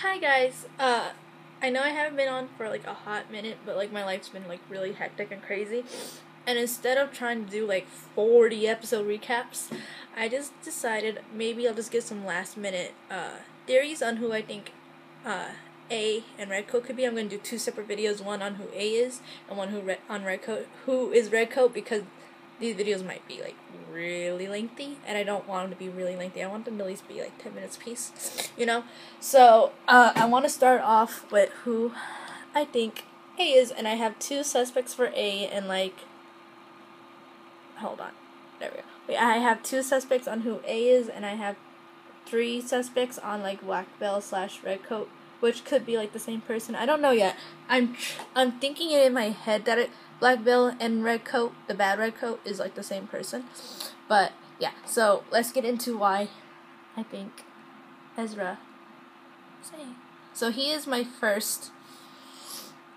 Hi guys. I know I haven't been on for like a hot minute, but like my life's been like really hectic and crazy. And instead of trying to do like 40 episode recaps, I just decided maybe I'll just get some last minute theories on who I think A and Redcoat could be. I'm gonna do two separate videos, one on who A is and one on Redcoat, who is Redcoat, because these videos might be like really lengthy, and I don't want them to be really lengthy. I want them to at least be like 10 minutes piece, you know? So, I want to start off with who I think A is, and I have two suspects for A, and like, hold on, there we go. Wait, I have two suspects on who A is, and I have three suspects on like Black Bell / Redcoat, which could be like the same person. I don't know yet. I'm thinking it in my head that Black Bill and Redcoat, the bad Redcoat, is like the same person. But yeah, so let's get into why I think Ezra is A. So he is my first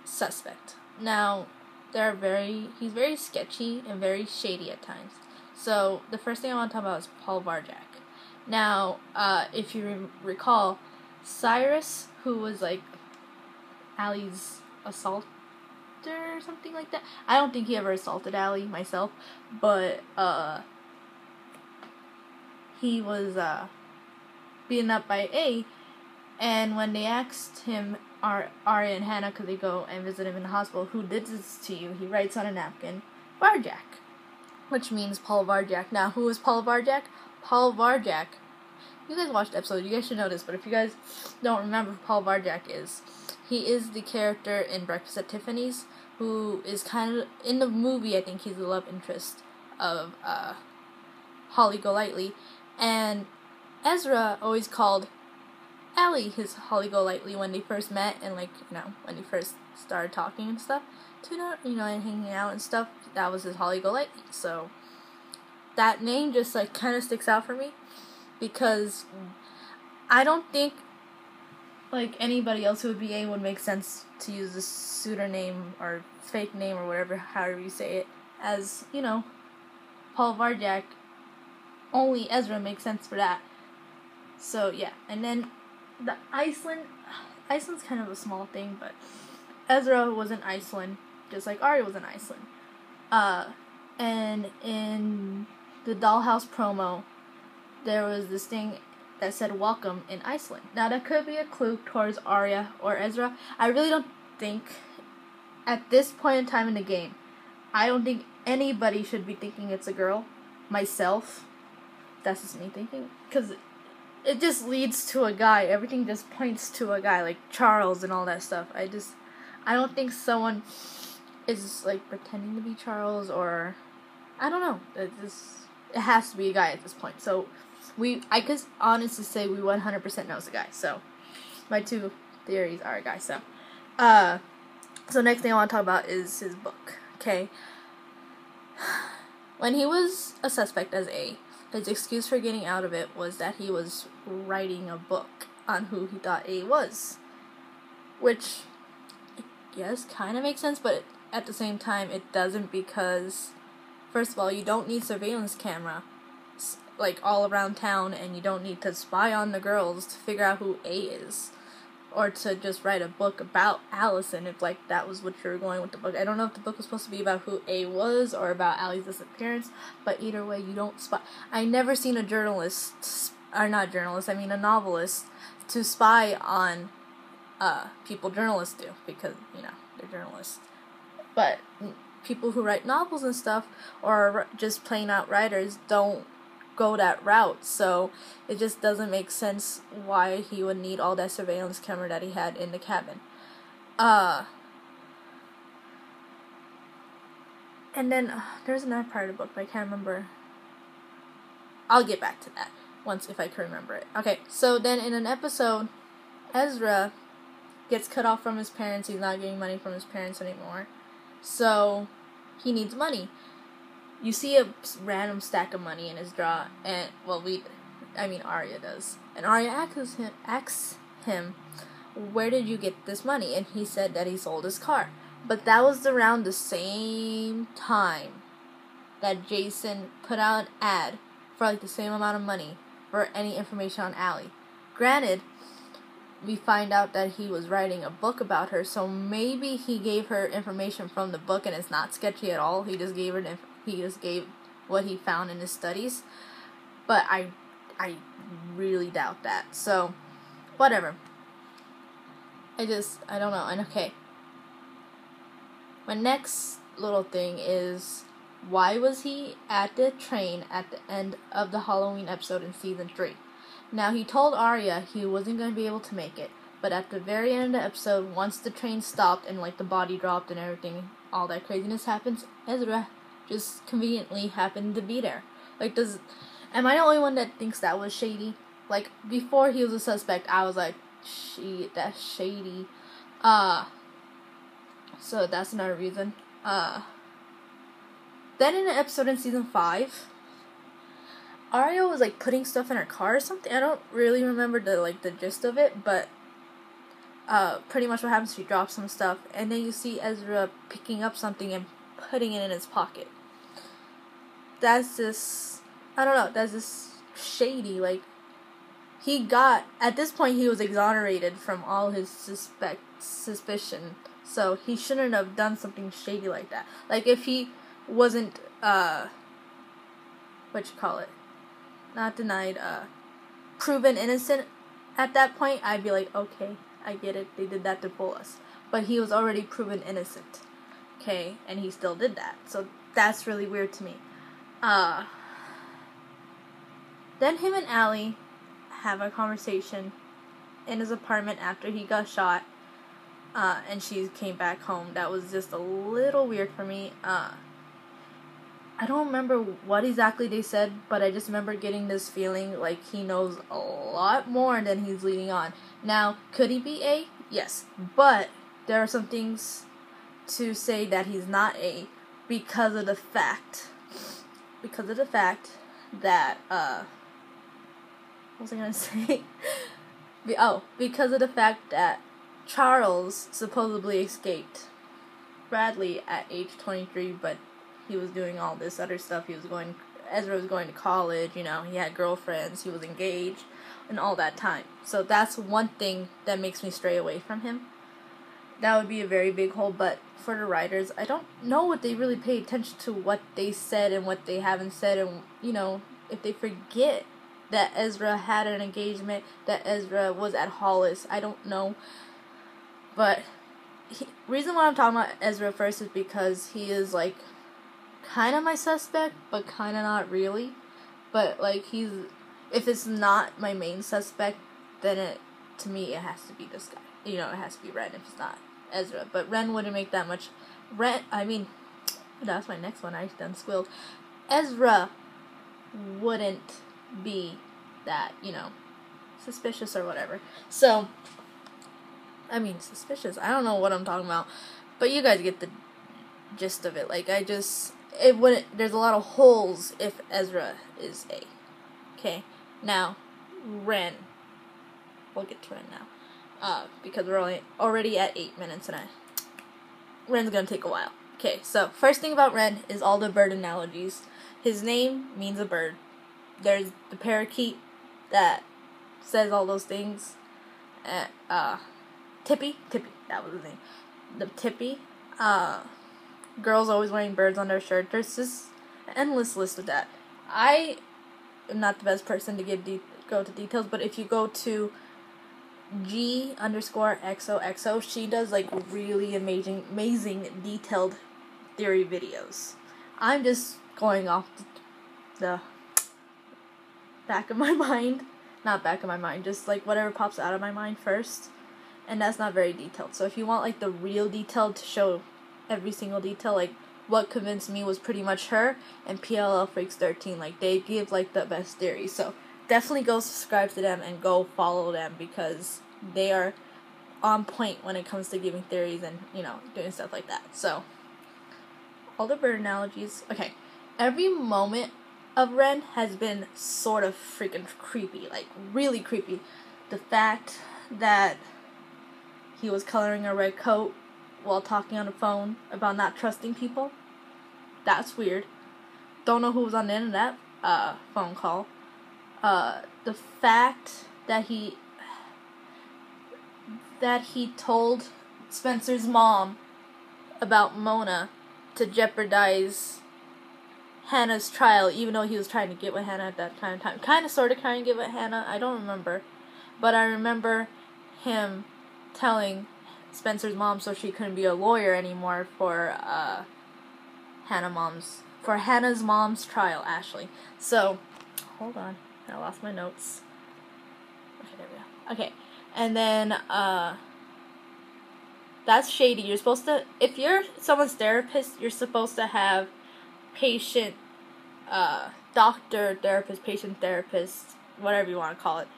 suspect. Now, he's very sketchy and very shady at times. So the first thing I want to talk about is Paul Varjak. Now, if you recall, Cyrus, who was like Allie's assaulter or something like that. I don't think he ever assaulted Allie myself, but he was beaten up by A, and when they asked him, Arya and Hannah, could they go and visit him in the hospital, who did this to you, he writes on a napkin, Varjak, which means Paul Varjak. Now, who is Paul Varjak? Paul Varjak, you guys watched the episode, you guys should know this, but if you guys don't remember who Paul Varjak is, he is the character in Breakfast at Tiffany's, who is kind of, in the movie, I think he's the love interest of Holly Golightly, and Ezra always called Allie his Holly Golightly when they first met, and like, you know, when they first started talking and stuff, and hanging out and stuff, that was his Holly Golightly. So that name just like kind of sticks out for me, because I don't think like anybody else who would be A would make sense to use a pseudonym or fake name or whatever, however you say it, as, you know, Paul Varjak. Only Ezra makes sense for that. So yeah, and then the Iceland's kind of a small thing, but Ezra was in Iceland, just like Arya was in Iceland. And in the Dollhouse promo, there was this thing that said "Welcome" in Iceland. Now that could be a clue towards Arya or Ezra. I really don't think, at this point in time in the game, I don't think anybody should be thinking it's a girl. Myself, that's just me thinking, because it just leads to a guy. Everything just points to a guy, like ChArles and all that stuff. I don't think someone is like pretending to be ChArles, or I don't know. It has to be a guy at this point. So I could honestly say we 100% know it's a guy. So my two theories are a guy. So next thing I want to talk about is his book. Okay. When he was a suspect as A, his excuse for getting out of it was that he was writing a book on who he thought A was. Which, I guess, kind of makes sense, but at the same time, it doesn't, because, first of all, you don't need surveillance camera, like, all around town, and you don't need to spy on the girls to figure out who A is. Or to just write a book about Allison, if, like, that was what you were going with the book. I don't know if the book was supposed to be about who A was or about Allie's disappearance, but either way, you don't spy. I never seen a novelist, to spy on people journalists do, because, you know, they're journalists. But people who write novels and stuff, or just plain out writers, don't go that route, so it just doesn't make sense why he would need all that surveillance camera that he had in the cabin. And then there's another part of the book, but I can't remember. I'll get back to that if I can remember it. Okay, so then in an episode, Ezra gets cut off from his parents. He's not getting money from his parents anymore, so he needs money. You see a random stack of money in his drawer, and, Arya does. And Arya asks him, where did you get this money? And he said that he sold his car. But that was around the same time that Jason put out an ad for like the same amount of money for any information on Allie. Granted, we find out that he was writing a book about her, so maybe he gave her information from the book and it's not sketchy at all. He just gave what he found in his studies. But I really doubt that. So, whatever. I don't know. And okay. My next little thing is, why was he at the train at the end of the Halloween episode in season 3? Now, he told Arya he wasn't going to be able to make it, but at the very end of the episode, once the train stopped and, like, the body dropped and everything, all that craziness happens, Ezra just conveniently happened to be there. Like, am I the only one that thinks that was shady? Like, before he was a suspect, I was like, shit, that's shady. So that's another reason. Then in an episode in season 5, Arya was, like, putting stuff in her car or something. I don't really remember the gist of it, but pretty much what happens, she drops some stuff, and then you see Ezra picking up something and putting it in his pocket. That's just, I don't know, that's just shady. Like, at this point, he was exonerated from all his suspicion, so he shouldn't have done something shady like that. Like, if he wasn't, not denied, proven innocent at that point, I'd be like, okay, I get it, they did that to fool us. But he was already proven innocent, okay, and he still did that, so that's really weird to me. Then him and Allie have a conversation in his apartment after he got shot, and she came back home. That was just a little weird for me. I don't remember what exactly they said, but I just remember getting this feeling like he knows a lot more than he's leading on. Now, could he be A? Yes. But there are some things to say that he's not A because of the fact that, what was I gonna say? Because of the fact that ChArles supposedly escaped Bradley at age 23, but he was doing all this other stuff. Ezra was going to college, he had girlfriends, he was engaged, and all that time. So that's one thing that makes me stray away from him. That would be a very big hole, but for the writers, I don't know what they really pay attention to, what they said and what they haven't said, and, if they forget that Ezra had an engagement, that Ezra was at Hollis, I don't know. But, reason why I'm talking about Ezra first is because he is, like, kind of my suspect, but kind of not really. But, like, if it's not my main suspect, then to me, it has to be this guy. It has to be Ren if it's not Ezra. But Ren wouldn't make that much. That's my next one. I done squealed. Ezra wouldn't be that, suspicious or whatever. So, suspicious. I don't know what I'm talking about. But you guys get the gist of it. Like, there's a lot of holes if Ezra is A. Okay? Now, Ren. We'll get to Ren now. Because we're already at 8 minutes and Ren's gonna take a while. Okay, so first thing about Ren is all the bird analogies. His name means a bird. There's the parakeet that says all those things. Tippy, that was his name. The Tippy. Girls always wearing birds on their shirt. There's just an endless list of that. I am not the best person to go to details, but if you go to G_XOXO, she does like really amazing detailed theory videos. I'm just going off the back of my mind. Not back of my mind, just like whatever pops out of my mind first. And that's not very detailed. So if you want like the real detail to show every single detail, like what convinced me was pretty much her and PLL Freaks 13. Like they give like the best theories. So definitely go subscribe to them and go follow them because they are on point when it comes to giving theories and, doing stuff like that. So, all the bird analogies. Okay, every moment of Ren has been sort of freaking creepy, like really creepy. The fact that he was coloring a red coat while talking on the phone about not trusting people, that's weird. Don't know who was on the end of that phone call. The fact that that he told Spencer's mom about Mona to jeopardize Hannah's trial, even though he was trying to get with Hannah at that time. Kind of, sort of trying to get with Hannah. I don't remember. But I remember him telling Spencer's mom so she couldn't be a lawyer anymore for Hannah's mom's trial, Ashley. So, hold on. I lost my notes. Okay, there we go. Okay. And then, that's shady. You're supposed to, if you're someone's therapist, you're supposed to have patient, doctor, therapist, patient, therapist, whatever you want to call it,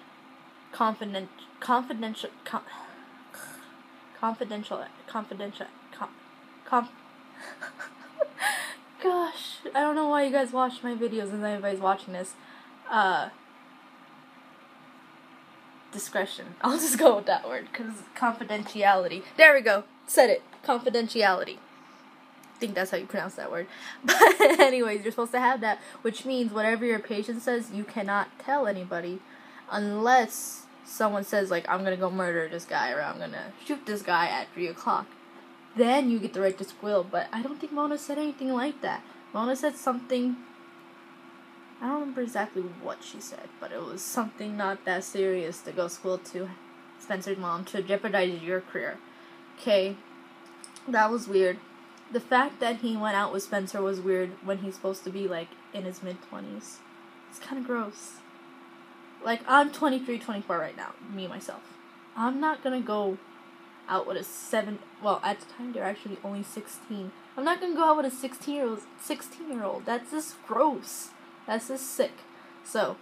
confidential, gosh, I don't know why you guys watch my videos and everybody's watching this, discretion. I'll just go with that word, because confidentiality. There we go. Said it. Confidentiality. I think that's how you pronounce that word. But anyways, you're supposed to have that, which means whatever your patient says, you cannot tell anybody unless someone says, like, I'm gonna go murder this guy, or I'm gonna shoot this guy at 3 o'clock. Then you get the right to squeal, but I don't think Mona said anything like that. Mona said something, I don't remember exactly what she said, but it was something not that serious to go squeal to Spencer's mom to jeopardize your career. Okay, that was weird. The fact that he went out with Spencer was weird when he's supposed to be, like, in his mid-20s. It's kind of gross. Like, I'm 23, 24 right now, me, myself. I'm not gonna go out with a well, at the time, they're actually only 16. I'm not gonna go out with a 16-year-old. That's just gross. That's just sick. So,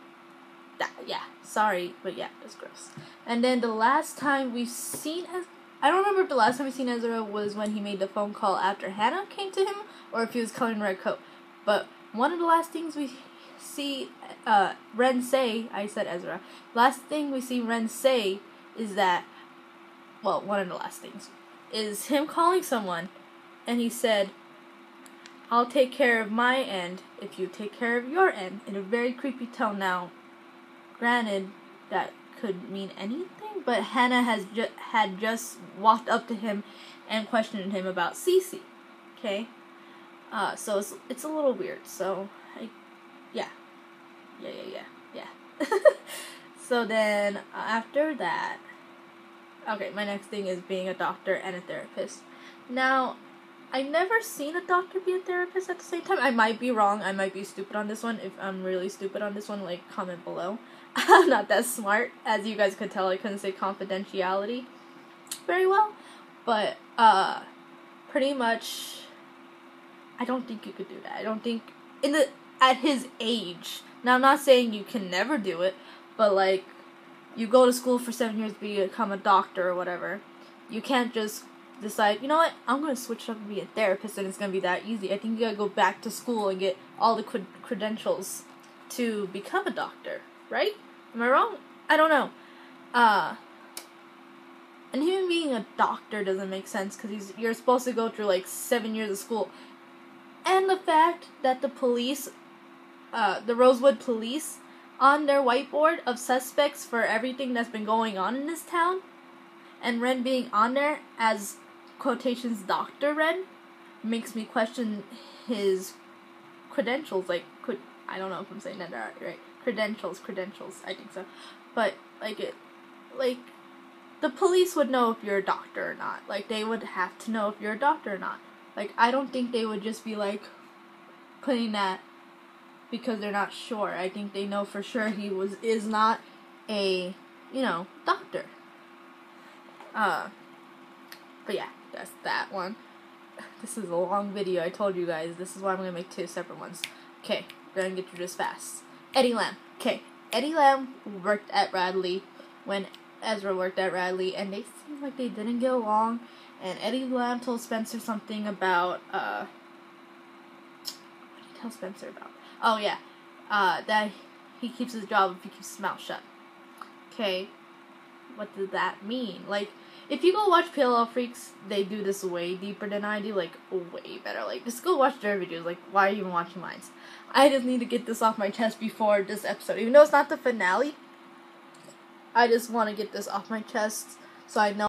yeah, sorry, but yeah, that's gross. And then the last time we've seen I don't remember if the last time we seen Ezra was when he made the phone call after Hannah came to him, or if he was coloring red coat. But one of the last things we see Ren say, I said Ezra, last thing we see Ren say is that, well, one of the last things, is him calling someone, and he said, I'll take care of my end if you take care of your end, in a very creepy tone. Now, granted, that could mean anything, but Hannah had just walked up to him and questioned him about Cece. Okay? So it's a little weird. So, yeah. So then, after that, okay, my next thing is being a doctor and a therapist. Now, I've never seen a doctor be a therapist at the same time. I might be wrong. I might be stupid on this one. If I'm really stupid on this one, like, comment below. I'm not that smart. As you guys could tell, I couldn't say confidentiality very well. But, pretty much, I don't think you could do that. I don't think, at his age. Now, I'm not saying you can never do it, but, like, you go to school for 7 years to become a doctor or whatever. You can't just decide, you know what, I'm going to switch up and be a therapist and it's going to be that easy. I think you got to go back to school and get all the credentials to become a doctor, right? Am I wrong? I don't know. And him being a doctor doesn't make sense because you're supposed to go through like 7 years of school. And the fact that the police, the Rosewood police, on their whiteboard of suspects for everything that's been going on in this town, and Ren being on there as quotations Dr. Ren, makes me question his credentials. Like, I don't know if I'm saying that right. Credentials, I think so. But, the police would know if you're a doctor or not. Like, they would have to know if you're a doctor or not. Like, I don't think they would just be, like, putting that because they're not sure. I think they know for sure he is not a, doctor. But yeah, that's that one. This is a long video, I told you guys. This is why I'm going to make 2 separate ones. Okay, we're going to get through this fast. Eddie Lamb. Okay, Eddie Lamb worked at Radley when Ezra worked at Radley, and they seemed like they didn't get along. And Eddie Lamb told Spencer something about, what did he tell Spencer about? Oh, yeah, that he keeps his job if he keeps his mouth shut. Okay, what did that mean? Like, if you go watch PLL Freaks, they do this way deeper than I do, like, way better. Like, just go watch their videos. Like, why are you even watching mine? I just need to get this off my chest before this episode. Even though it's not the finale, I just want to get this off my chest so I know